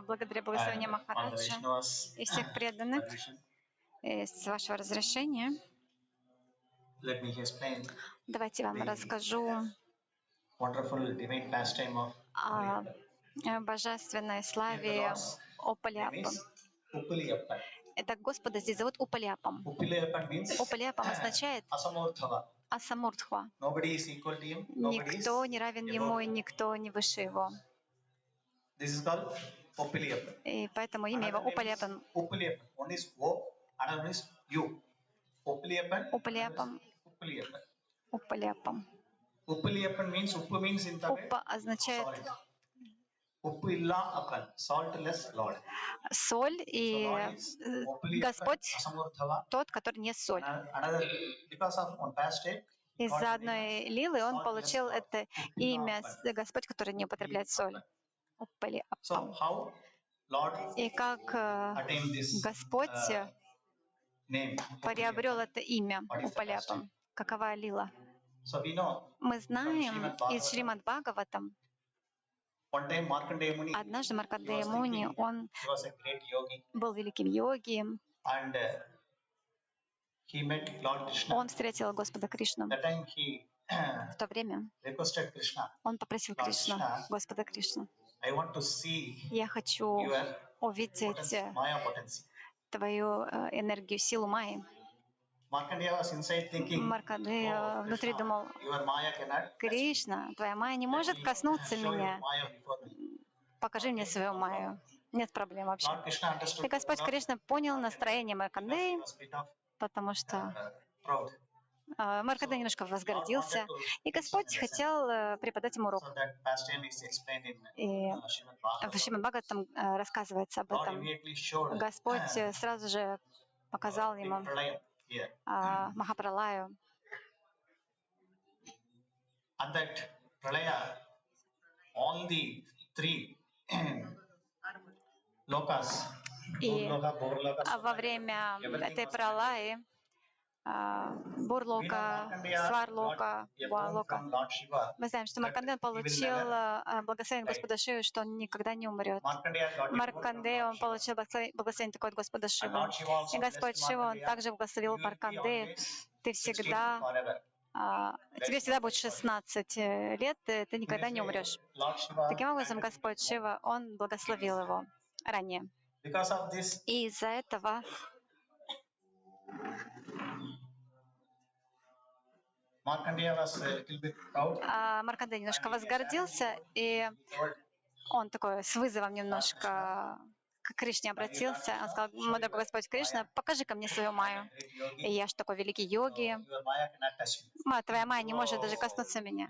благодаря благословению Махараджа и всех преданных, с вашего разрешения, давайте я вам расскажу о божественной славе Uppiliappan. Это Господа здесь зовут Uppiliappan. Uppiliappan означает асамуртха. Никто не равен ему, и никто не выше его. И поэтому имя его Uppiliappan. Uppiliappan. Uppiliappan. Uppa означает соль, и Господь тот, который не соль. Из-за одной лилы он получил это имя Господь, который не употребляет соль. Uppiliappan. И как Господь приобрел это имя Uppiliappan? Какова лила? Мы знаем из Шримад Бхагаватам, однажды Маркандея Муни, он был великим йоги, он встретил Господа Кришну. В то время он попросил Кришну, Господа Кришну, я хочу увидеть твою энергию, силу Майи. Маркандея внутри думал, Кришна, твоя Майя не может коснуться меня. Покажи мне свою Майю. Нет проблем вообще. И Господь Кришна понял настроение Маркандеи, потому что Маркандея немножко возгордился, и Господь хотел преподать ему урок. И в Шримад Бхагаватам рассказывается об этом. Господь сразу же показал ему Махапралаю. И во время этой пралаи Бурлока, Сварлока, Валока. Мы знаем, что Маркандея получил благословение Господа Шивы, что он никогда не умрет. Маркандея, он получил благословение такое от Господа Шивы. И Господь Шива, он также благословил Маркандею. Тебе всегда будет 16 лет, ты никогда не умрешь. Таким образом, Господь Шива, он благословил его ранее. И из-за этого Маркандея немножко возгордился, и он такой с вызовом немножко к Кришне обратился. Он сказал, мой дорогой Господь Кришна, покажи-ка мне свою Майю. И я же такой великий йоги. Твоя Майя не может даже коснуться меня.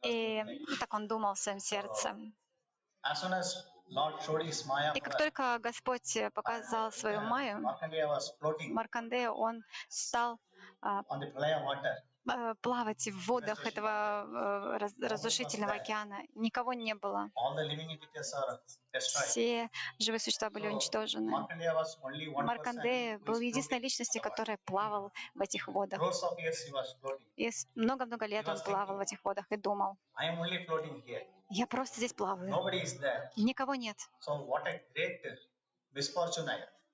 И так он думал в своем сердце. И как только Господь показал свою Майю, Маркандея, он стал плавать в водах этого разрушительного океана. Никого не было. Все живые существа были уничтожены. Маркандея был единственной личностью, которая плавал в этих водах. И много-много лет он плавал в этих водах и думал, я просто здесь плаваю. Никого нет.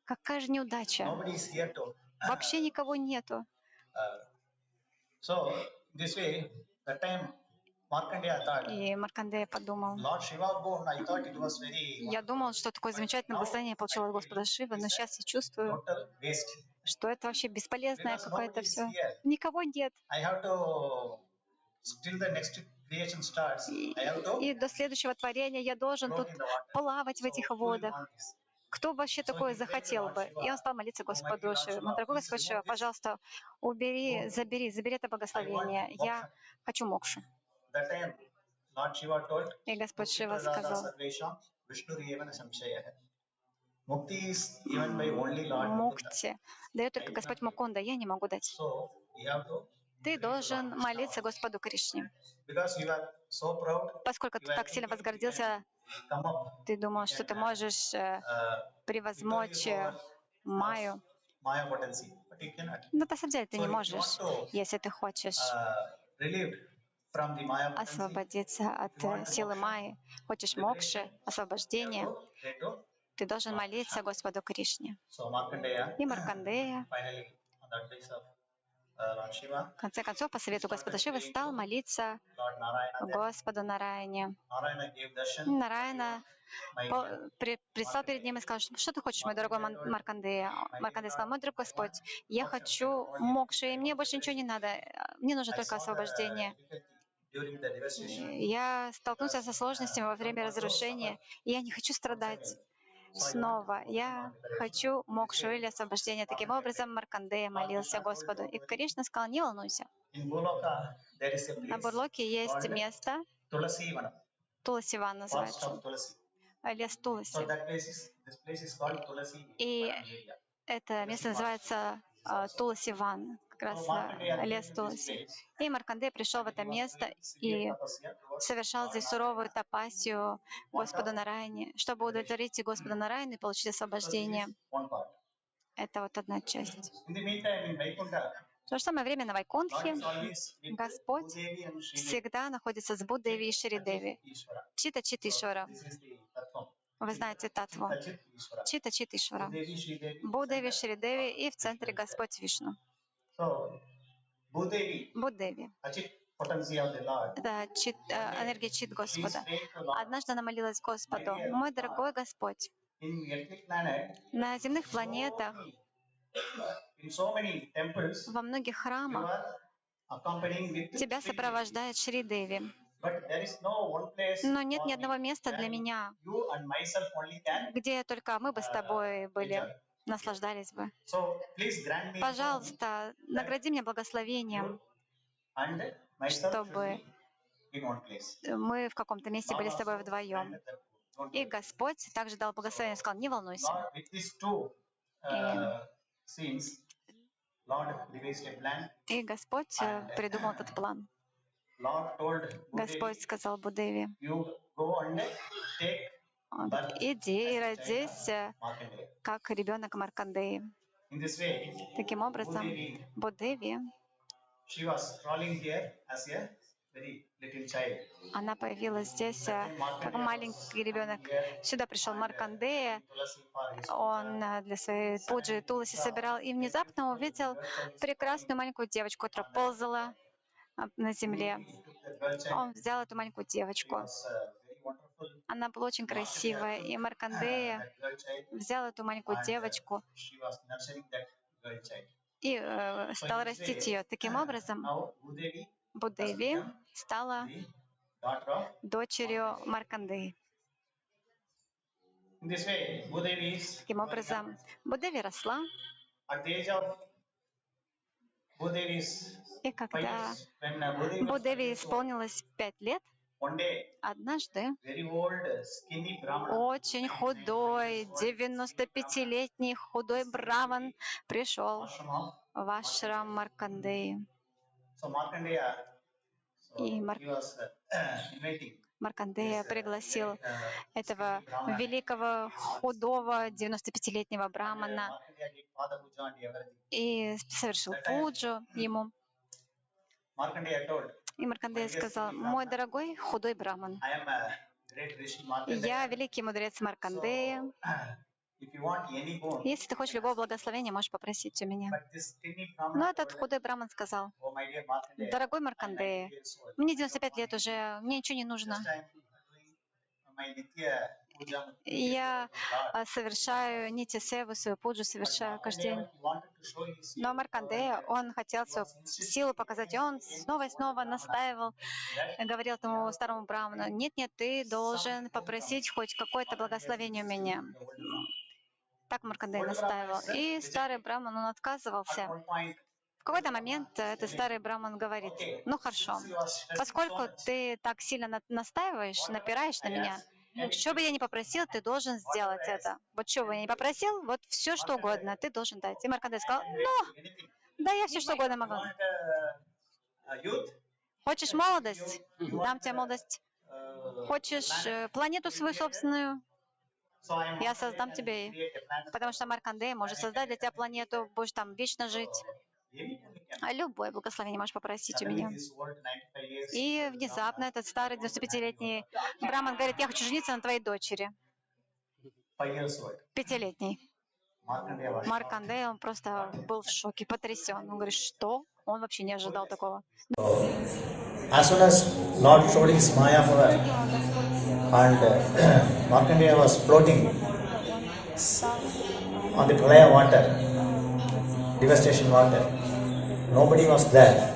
Какая же неудача. Вообще никого нету. И Маркандея подумал, я думал, что такое замечательное благословение я получил от Господа Шивы, но сейчас я чувствую, что это вообще бесполезное какое-то все. Никого нет. И до следующего творения я должен тут плавать в этих водах. Кто вообще такое захотел бы? И он стал молиться Господу Шиве. Мой дорогой Господь Шива, пожалуйста, забери это благословение. Я хочу мокшу. И Господь Шива сказал, мукти дает только Господь Мукунда, я не могу дать. Ты должен молиться Господу Кришне. Поскольку ты так сильно возгордился, ты думал, что ты можешь превозмочь Майю. Но на самом деле ты не можешь, если ты хочешь освободиться от силы Майи, хочешь мокши, освобождения, ты должен молиться Господу Кришне. И Маркандея, в конце концов, по совету Господа Шивы, стал молиться Господу Нараяне. Нараяна предстал перед ним и сказал, что ты хочешь, мой дорогой Маркандея? Маркандея сказал, мой дорогой Господь, я хочу мокши, и мне больше ничего не надо, мне нужно только освобождение. Я столкнулся со сложностями во время разрушения, и я не хочу страдать снова. Я хочу мокшу или освобождение. Таким образом, Маркандея молился Господу. И Кришна сказал, не волнуйся. На Бурлоке есть место, Туласиван называется, лес Туласи. И это место называется Туласиван, как раз лес Туласи. И Маркандея пришел в это место и совершал здесь суровую тапасию Господу Нараяне, чтобы удовлетворить Господа Нараяне и получить освобождение. Это вот одна часть. В то же самое время на Вайкунтхе Господь всегда находится с Буддеви и Шридеви. Чита-чит Ишвара. Вы знаете татву. Чита-чит Ишвара. Буддеви, Шридеви и в центре Господь Вишну. Буддеви. Это энергия чит Господа. Однажды она молилась Господу: «Мой дорогой Господь, на земных планетах, во многих храмах Тебя сопровождает Шри Деви. Но нет ни одного места для меня, где только мы бы с Тобой были, наслаждались бы. Пожалуйста, награди меня благословением, чтобы мы в каком-то месте были с Тобой вдвоем». И Господь также дал благословение и сказал: «Не волнуйся». И Господь придумал этот план. Господь сказал Буддеве: «Иди и родись, как ребенок Маркандеи». Таким образом, Буддеви, она появилась здесь, как маленький ребенок. Сюда пришел Маркандея, он для своей пуджи Туласи собирал, и внезапно увидел прекрасную маленькую девочку, которая ползала на земле. Он взял эту маленькую девочку. Она была очень красивая, и Маркандея взял эту маленькую девочку и стал растить ее. Таким образом, Буддеви стала дочерью Маркандеи. Таким образом, Буддеви росла, и когда Буддеви исполнилось 5 лет, однажды очень худой, 95-летний худой браман пришел в ашрам Маркандеи. И Маркандея пригласил этого великого, худого, 95-летнего брамана и совершил пуджу ему. И Маркандея сказал: «Мой дорогой худой браман, я великий мудрец Маркандея. Если ты хочешь любого благословения, можешь попросить у меня». Но этот худой браман сказал: «Дорогой Маркандея, мне 95 лет уже, мне ничего не нужно. Я совершаю нити-севу, свою пуджу совершаю каждый день». Но Маркандея, он хотел свою силу показать, и он снова и снова настаивал, говорил этому старому браману: «Нет, ты должен попросить хоть какое-то благословение у меня». Так Маркандея настаивал. И старый браман, он отказывался. В какой-то момент этот старый браман говорит: «Ну хорошо, поскольку ты так сильно настаиваешь, напираешь на меня, что бы я ни попросил, ты должен сделать это. Вот что бы я ни попросил, вот все что угодно ты должен дать». И Маркандея сказал: «Ну, да, я все что угодно могу. Хочешь молодость? Дам тебе молодость. Хочешь планету свою собственную? Я создам тебе, потому что Маркандея может создать для тебя планету, будешь там вечно жить». Любое благословение можешь попросить у меня. И внезапно этот старый 95-летний браман говорит: я хочу жениться на твоей дочери. 5-летний. Маркандея, он просто был в шоке, потрясен. Он говорит, что? Он вообще не ожидал такого. As soon as Lord showed his Maya power and Markandeya was floating on the Pralaya water, devastation water, nobody was there.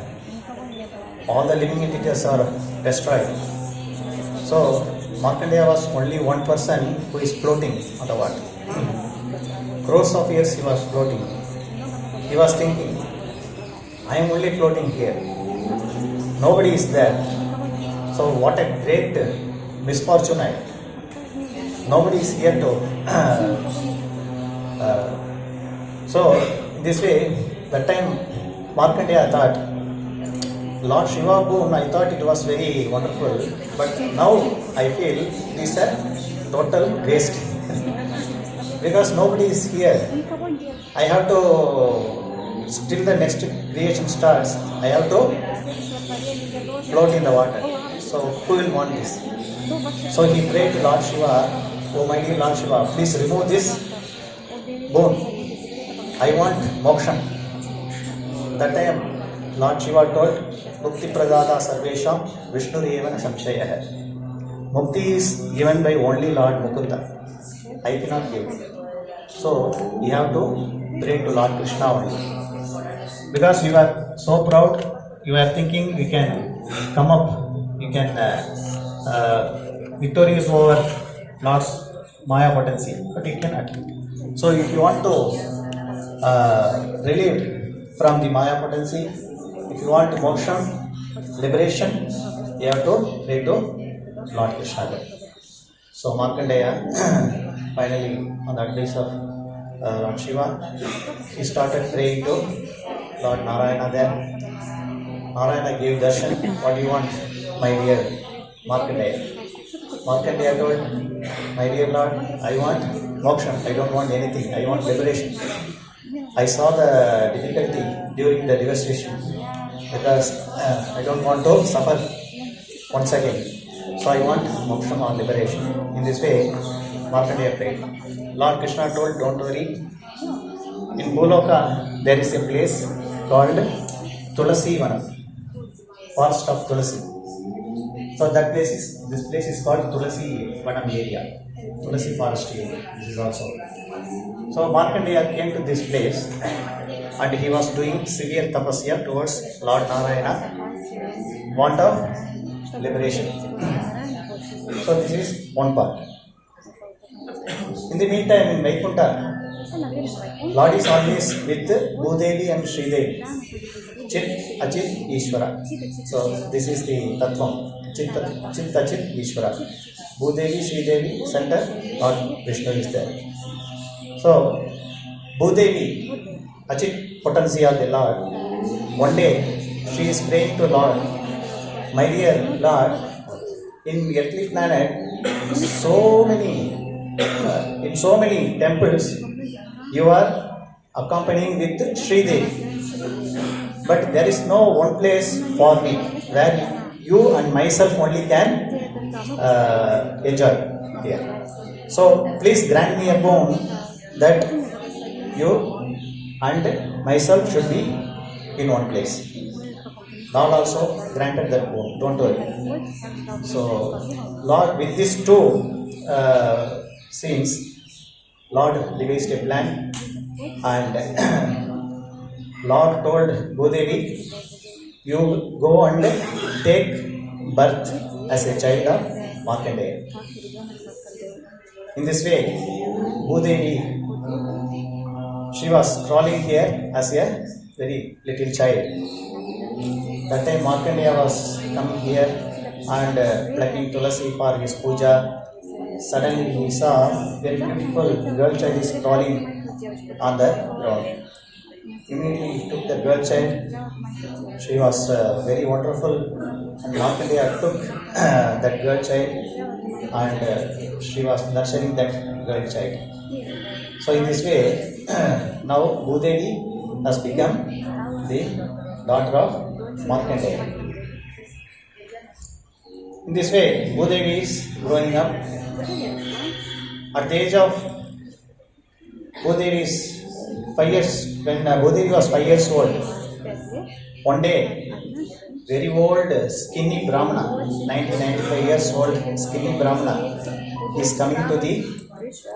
All the living entities are destroyed. So Markandeya was only one person who is floating on the water. Crores of years he was floating. He was thinking, I am only floating here. Nobody is there. So what a great misfortune I have. Nobody is here to. So in this way, that time Markandeya thought, Lord Shiva boon, I thought it was very wonderful, but now I feel it is a total waste. Because nobody is here. I have to, till the next creation starts, I have to float in the water. So who will want this? So he prayed to Lord Shiva, oh my dear Lord Shiva, please remove this boon. I want moksha. That time Lord Shiva told, Mukti pradata sarvesham Vishnu revana samshayah. Mukti is given by only Lord Mukunda. I cannot give. So you have to pray to Lord Krishna only. Because you are so proud, you are thinking you can come up, you can victorious over Lord's Maya potency, but you cannot. So if you want to relieve from the Maya potency, if you want moksha, liberation, you have to pray to Lord Krishna. So Markandeya, finally on the advice of Lord Shiva, he started praying to Lord Narayana there. Narayana gave darshan, what do you want, my dear Markandeya? Markandeya told, my dear Lord, I want moksha, I don't want anything, I want liberation. I saw the difficulty during the devastation because I don't want to suffer once again. So I want moksha or liberation. In this way, Markandeya prayed. Lord Krishna told, don't worry. In Boloka, there is a place called Tulasi Vanam, forest of Tulasi. So this place is called Tulasi Vanam area, Tulasi forest area. This is also. So Markandeya came to this place and he was doing severe tapasya towards Lord Narayana, want of liberation. So this is one part. In the meantime, in Vaikunta, Lord is always with Bhudevi and Sridevi, Chit, Achit, Ishvara. So this is the Tattvam, Chit, Achit, Ishvara. Bhudevi, Sridevi, center, Lord Vishnu is there. So Bhudevi, Achit potency of the Lord, one day she is praying to Lord, my dear Lord, in earthly planet, in so many temples, you are accompanying with Sridevi. But there is no one place for me where you and myself only can enjoy here. So please grant me a boon that you and myself should be in one place. Lord also granted that boon, don't worry. So Lord, with these two scenes, Lord devised a plan and Lord told Bhudevi, you go and take birth as a child of Markandeya. In this way, Bhudevi, she was crawling here as a very little child. That time Markandeya was coming here and plucking tulasi for his puja. Suddenly he saw a very beautiful girl child is crawling on the ground. Immediately he took the girl child. She was very wonderful, and Markandeya took that girl child and she was nurturing that girl child. So in this way, now Bhudevi has become the daughter of Markandeya. In this way, Bhudevi is growing up. At the age of Bhudevi's 5 years, when Bhudevi was 5 years old, one day, very old, skinny Brahmana, 95 years old, skinny Brahmana, is coming to the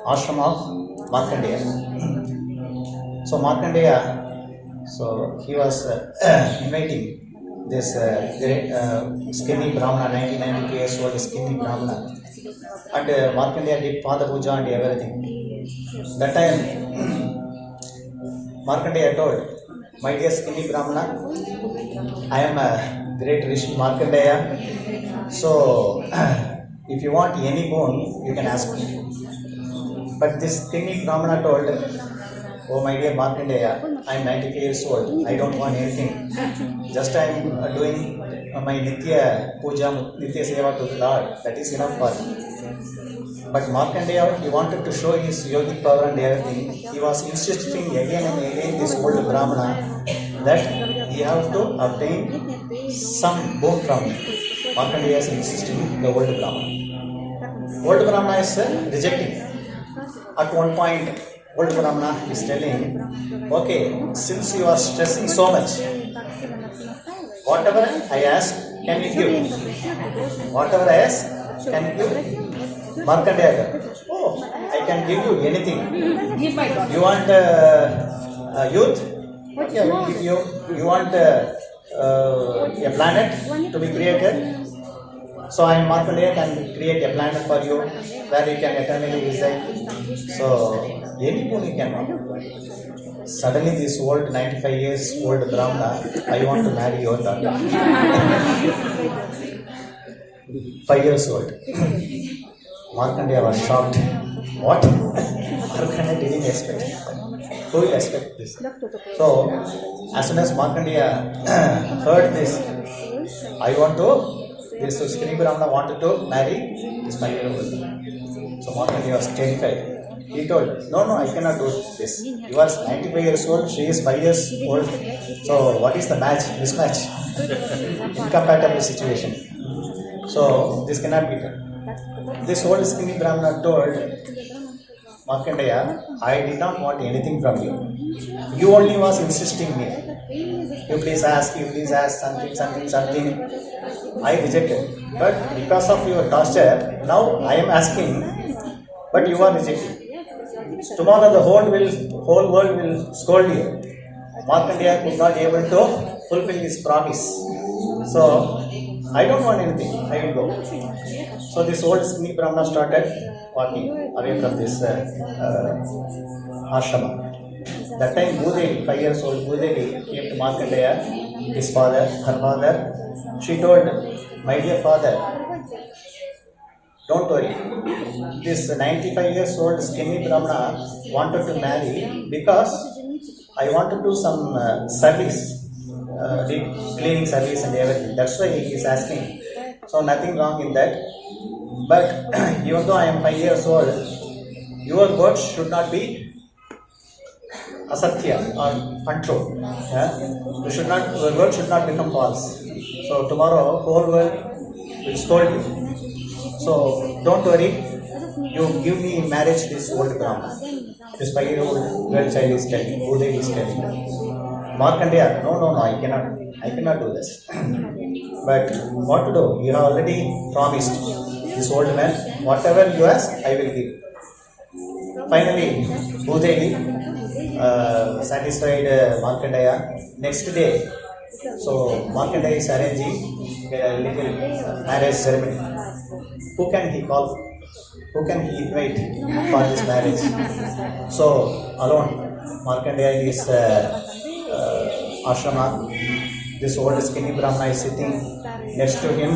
ashram of Markandeya. So Markandeya, so he was inviting this great skinny Brahmana, 92 years old, skinny Brahmana. And Markandeya did Pada Puja and everything. That time, Markandeya told, my dear skinny Brahmana, I am a great Rishi Markandeya. So, if you want any boon, you can ask me. But this skinny Brahmana told, oh my dear Markandeya, I am 95 years old. I don't want anything. Just I am doing my Nitya Puja, Nitya Seva to the Lord. That is enough for me. But Markandeya, he wanted to show his yogic power and everything. He was insisting again and again this old Brahmana that he have to obtain some boon from me. Markandeya is insisting the old Brahmana. Old Brahmana is rejecting. At one point, old Brahmana is telling, okay, since you are stressing so much, whatever I ask, can you give? Whatever I ask, can you give? Markandeya, oh, I can give you anything. You want youth? Okay, I will give you. You want a planet to be created? So I am Markandeya, can create a planet for you where you can eternally reside. So any boon you can want. Suddenly this old 95 years old Brahmana, I want to marry your daughter. 5 years old. Markandeya was shocked. What? Markandeya didn't expect. Who will expect this? So, as soon as Markandeya heard this, this skinny Brahmana wanted to marry this 5-year-old. So Markandeya was terrified. He told, no, I cannot do this. You are 95 years old, she is 5 years old. So, what is the match? Mismatch. Incompatible situation. So, this cannot be done. This old skinny Brahmana told Markandeya, I did not want anything from you. You only was insisting me. You please ask, something. I rejected. But because of your torture, now I am asking, but you are rejecting. Tomorrow the whole world will scold you. Markandeya could not able to fulfill his promise. So, I don't want anything. I will go. So this old skinny Brahmana started walking away from this ashrama. That time Bhudevi, 5 years old Bhudevi, came to Markandeya, his father, her father. She told, my dear father, don't worry. This 95 years old skinny Brahmana wanted to marry because I want to do some service. Cleaning service and everything. That's why he is asking. So nothing wrong in that. But even though I am 5 years old, your words should not be asatya or untrue. Your words should not become false. So tomorrow whole world will scold you. So don't worry. You give me in marriage this old Brahmana. This 5-year-old girl child is telling. Bhudevi is telling. Markandeya, no, I cannot do this. But what to do? You have already promised this old man, whatever you ask, I will give. Finally, Bhudevi satisfied Markandeya. Next day, so Markandeya is arranging a little marriage ceremony. Who can he call? Who can he invite for this marriage? So, alone, Markandeya in his ashrama, this old skinny Brahmana is sitting next to him.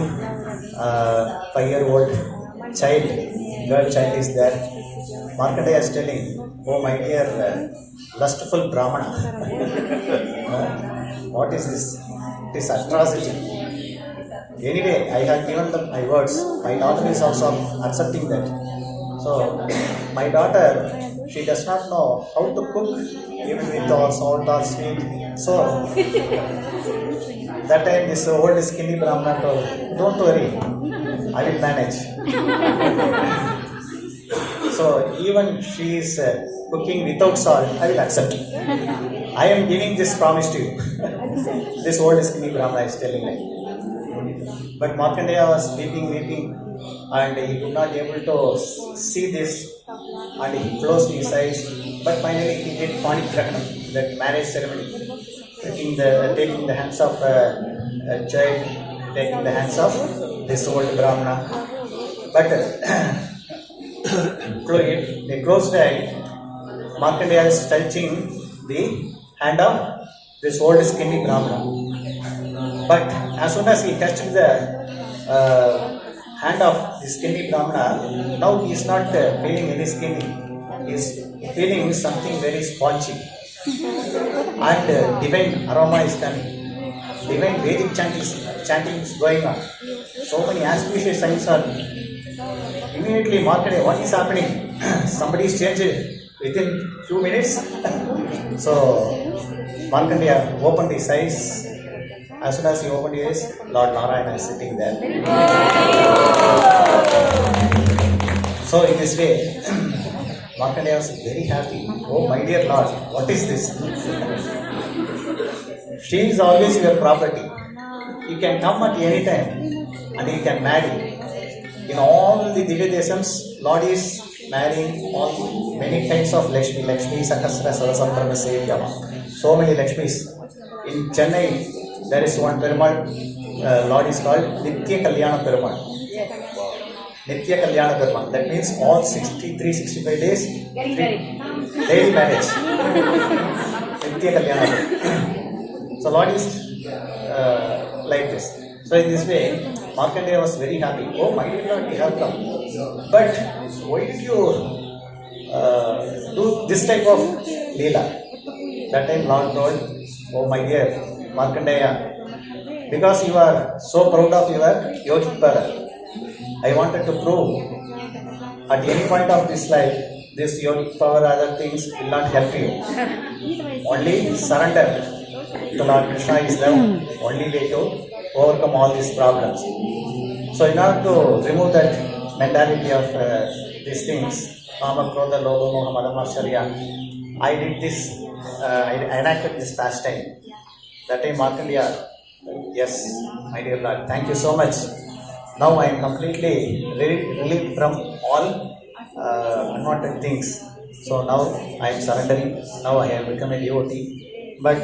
5-year-old girl child is there. Markandeya is telling, oh my dear lustful Brahmana, what is this? It is atrocity. Anyway, I have given them my words. My daughter is also accepting that. So my daughter, she does not know how to cook even with or salt or sweet. So that time this old skinny Brahmana told, don't worry, I will manage. So even she is cooking without salt, I will accept. I am giving this promise to you. This old skinny Brahmana is telling me. But Markandeya was weeping, and he could not able to see this, and he closed his eyes. But finally he did Pani Grahanam, that marriage ceremony, taking the hands of a child, taking the hands of this old Brahmana. But they closed the eye. Markandeya is touching the hand of this old skinny Brahmana. But as soon as he touched the hand of the skinny Brahmana, now he is not feeling any skinny. He is feeling something very spongy. And divine aroma is coming. Divine Vedic chanting is going on. So many auspicious signs are. Immediately Markandeya, what is happening? Somebody is changed within few minutes. So Markandeya opened his eyes. As soon as he opened his eyes, Lord Narayana is sitting there. So in this way, Markandeya was very happy. Oh my dear Lord, what is this? She is always your property. You can come at any time and you can marry. In all the Divya Desams, Lord is marrying all many kinds of Lakshmi. Lakshmi Sakasra Sarasambharma Sevyama. So many Lakshmis. In Chennai, there is one Perumal, Lord is called Nitya Kalyana Perumal. Nitya Kalyana Perumal. That means all 63-65 days, daily marriage. Nitya Kalyana Perumal. So Lord is like this. So in this way, Markandeya was very happy. Oh my dear Lord, you have come. But why did you do this type of Leela? That time Lord told, oh my dear Markandeya, because you are so proud of your yogic power, I wanted to prove at any point of this life, this yogic power, other things will not help you. Only surrender to Lord Krishna is the only way to overcome all these problems. So in order to remove that mentality of these things, Kama, Krodha, Lobha, Moha, Mada, Matsarya, I did this, I enacted this pastime. That time Markandeya, yes, my dear Lord, thank you so much. Now I am completely relieved from all unwanted things. So now I am surrendering. Now I have become a devotee. But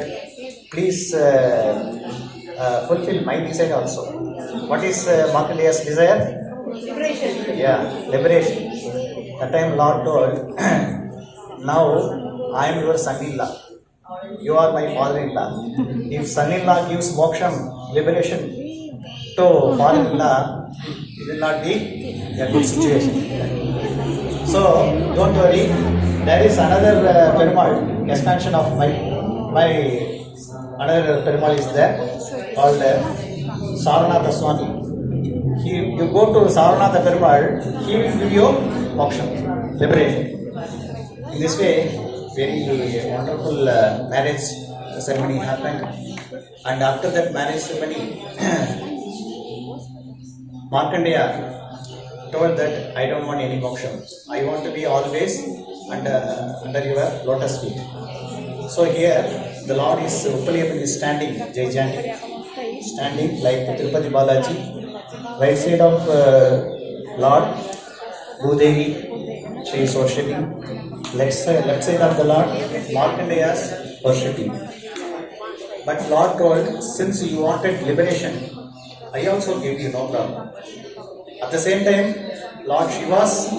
please fulfill my desire also. What is Markandeya's desire? Liberation. Yeah, liberation. That time Lord told, now I am your son-in-law. You are my father-in-law. If son-in-law gives moksham, liberation to father-in-law, it will not be a good situation. So don't worry. There is another Perumal, expansion of my another Perumal is there called Saranatha Swami. You go to Saranatha Perumal, he will give you moksha, liberation. In this way, very wonderful marriage ceremony happened. And after that marriage ceremony, Markandeya told that I don't want any moksha. I want to be always under your lotus feet. So here the Lord is Uppiliappan is standing, Jai chanting, standing like Tirupati Balaji. Right side of Lord, Bhudevi, she is worshipping. Left side of the Lord, Markandeya is worshipping. But Lord told, since you wanted liberation, I also give you no problem. At the same time, Lord Shiva's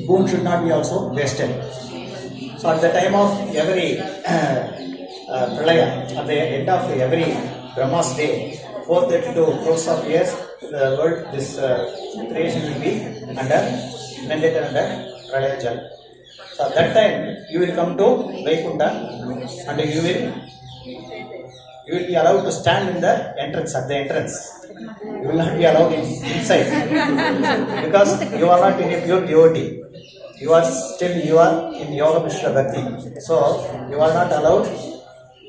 boon should not be also wasted. So at the time of every Pralaya, at the end of every Brahma's day, 432 crores of years, the world, this creation will be mandated under Pralaya Jal. So at that time, you will come to Vaikunta and you will You will be allowed to stand in the entrance, at the entrance. You will not be allowed inside. Because you are not in a pure devotee. You are in Yoga Mishra Bhakti. So, you are not allowed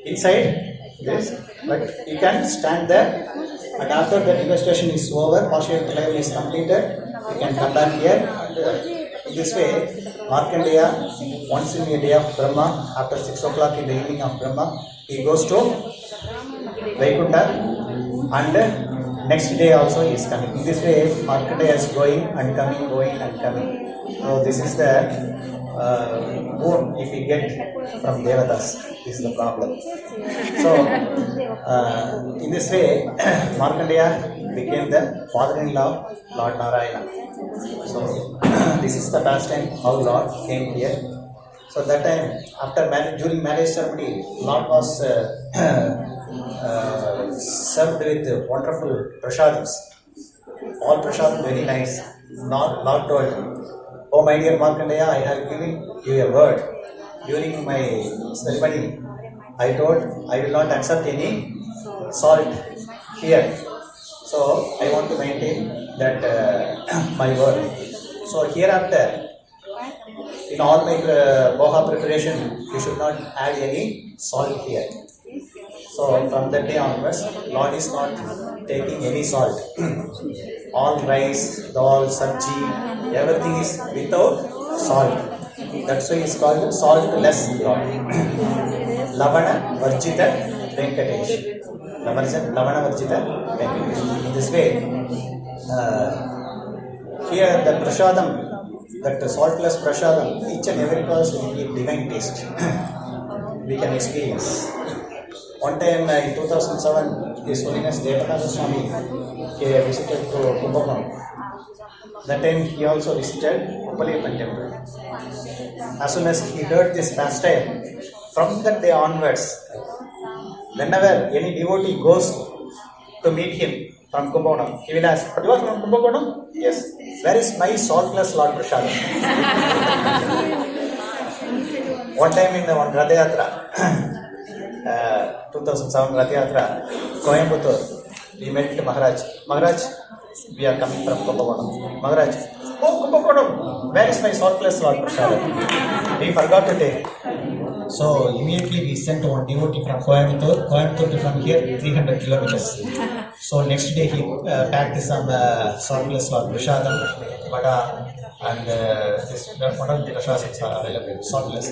inside this. But you can stand there. And after the devastation is over, partial level is completed, you can come back here. In this way, Markandeya, once in a day of Brahma, after 6 o'clock in the evening of Brahma, he goes to Vaikuntha, and next day also he is coming. In this way, Markandeya is going and coming, going and coming. So this is the boon if we get from Devatas. This is the problem. So in this way, Markandeya became the father-in-law of Lord Narayana. So this is the pastime how Lord came here. So that time, after marriage, during marriage ceremony, Lord was served with wonderful prasadams. All prasadam very nice. Lord told, "Oh my dear Markandeya, I have given you a word. During my ceremony, I told I will not accept any salt here. So I want to maintain that my word. So hereafter, in all my boha preparation, you should not add any salt here." So from that day onwards, Lord is not taking any salt. All rice, dal, sabji, everything is without salt. That's why it's called saltless Lord. Lavana Varjita Venkatesh. Lavana Varjita Venkatesh. In this way, here the prasadam, that saltless prasadam, each and every person will give divine taste. We can experience. One time in 2007, His Holiness Venkatachalapathy visited to Kumbhakonam. That time he also visited Uppiliappan temple. As soon as he heard this pastime, from that day onwards, whenever any devotee goes to meet him from Kumbhakonam, he will ask, "You are from Kumbhakonam?" "Yes." "Where is my saltless Lord Prasadam?" One time in one Ratha Yatra, 2007 Ratha Yatra, Coimbatore, we met Maharaj. "Maharaj, we are coming from Kumbhakonam." "Maharaj, oh Kumbhakonam, where is my saltless Lord Prasadam?" We forgot to take. So immediately we sent one devotee from Coimbatore. Coimbatore from here 300 kilometers. So next day he packed some saltless Lord Prasadam, vada, and this one of the prasadams are available, saltless.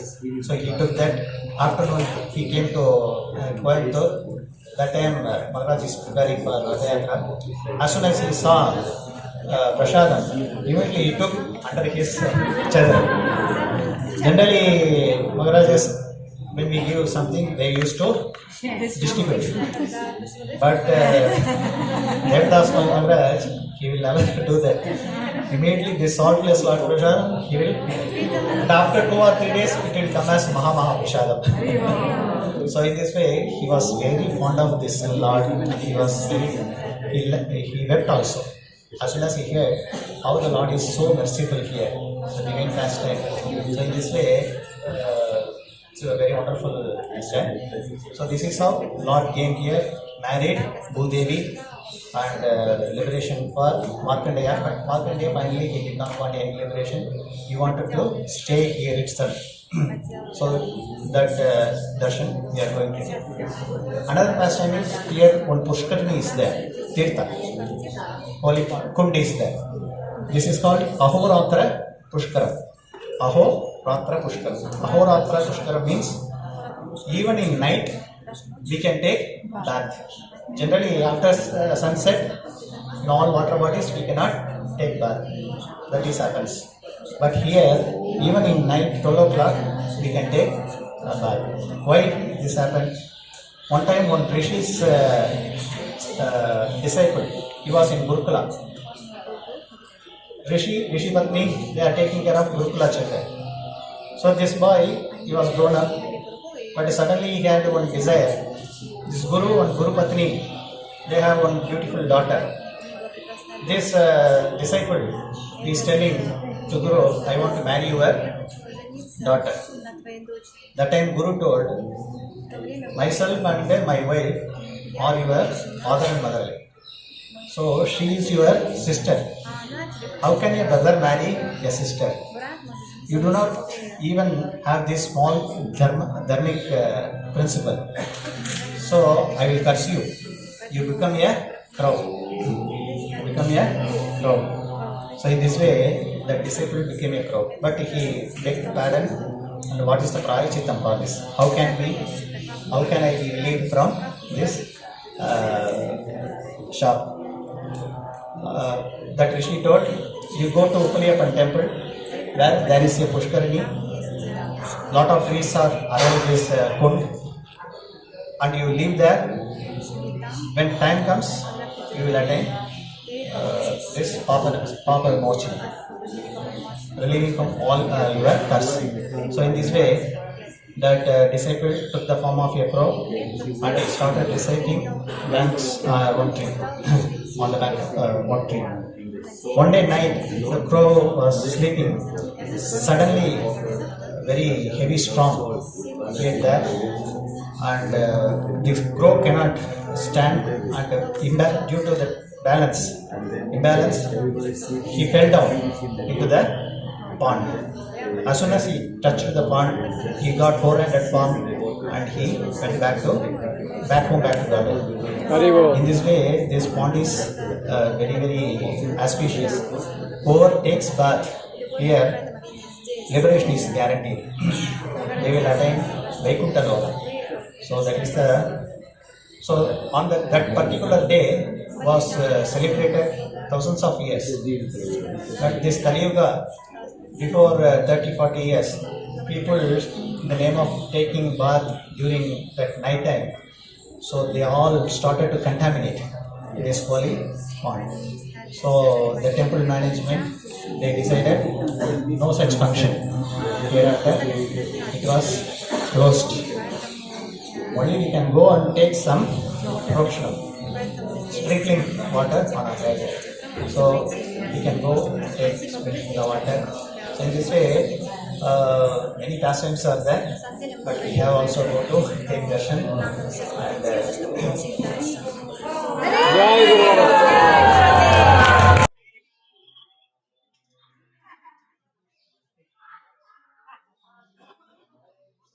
So he took that. Afternoon he came to Coimbatore. That time Maharaj is preparing for Ratha Yatra. As soon as he saw prasadam, immediately he took under his chadar. Generally, Maharajas, when we give something, they used to distribute. But Devdas Maharaj, he will never do that. Immediately, this saltless Lord Prasadam, he will, and after 2 or 3 days, it will come as Maha Prasadam. So in this way, he was very fond of this Lord. He wept also. As soon as he heard how the Lord is so merciful here, the divine pastime. So in this way, it's a very wonderful incident. So this is how Lord came here, married Bhudevi, and liberation for Markandeya. But Markandeya finally he did not want any liberation. He wanted to stay here itself. So that darshan we are going to do. Another pastime is here one Pushkarani is there, Tirtha. Holy Kund is there. This is called Ahoratra Pushkara. Ahoratra Pushkara. Ahoratra Pushkara means even in night we can take bath. Generally after sunset in all water bodies we cannot take bath. That is happens. But here even in night 12 o'clock we can take a bath. Why this happened? One time one Rishi's disciple, he was in Gurukula. Rishi Patni, they are taking care of Gurukula children. So this boy, he was grown up, but suddenly he had one desire. This Guru and Guru Patni, they have one beautiful daughter. This disciple, he is telling to Guru, "I want to marry your daughter." That time Guru told, myself and my wife are your father and mother. So she is your sister. How can a brother marry a sister? You do not even have this small dharmic principle. So I will curse you. You become a crow. You become a crow. So in this way, the disciple became a crow. But he begged pardon. And what is the prayachitam for this? How can I be relieved from this shop? That Rishi told, you go to Uppiliappan temple where there is a Pushkarini, lot of trees are around this kund, and you live there. When time comes, you will attain this Papa Mochana, relieving from all your curse. So in this way, that disciple took the form of a crow and he started reciting banks one tree on the bank of one tree. One day night, the crow was sleeping. Suddenly, very heavy storm came there, and the crow cannot stand, and due to the imbalance, he fell down into the pond. As soon as he touched the pond, he got 400 form and he went back home back to Gado. In this way, this pond is very auspicious. Whoever takes bath here, liberation is guaranteed. They will attain Vaikuntha Loka. So that is on that particular day was celebrated thousands of years. But this Kali Yuga, before 30-40 years, people, in the name of taking bath during that night time, so they all started to contaminate this holy pond. So the temple management, they decided no such function. Thereafter, it was closed. Only we can go and take some sprinkling water on our head. So we can go take sprinkling the water. So in this way, many pastimes are there, but we have also go to take darshan and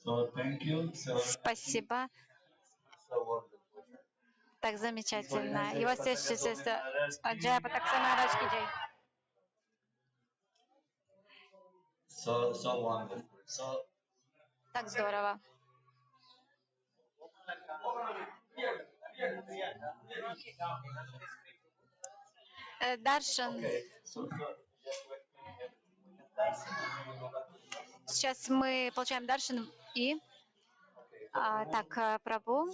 so thank you. Спасибо. Так замечательно. Его святейшество Джая Патаксана Раджкиджай. So wonderful. Так здорово. Даршан. Сейчас мы получаем даршан и так, Прабу,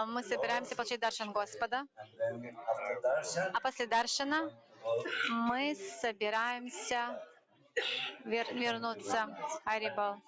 мы собираемся получить даршан Господа, а после даршана мы собираемся вернуться в Харибал.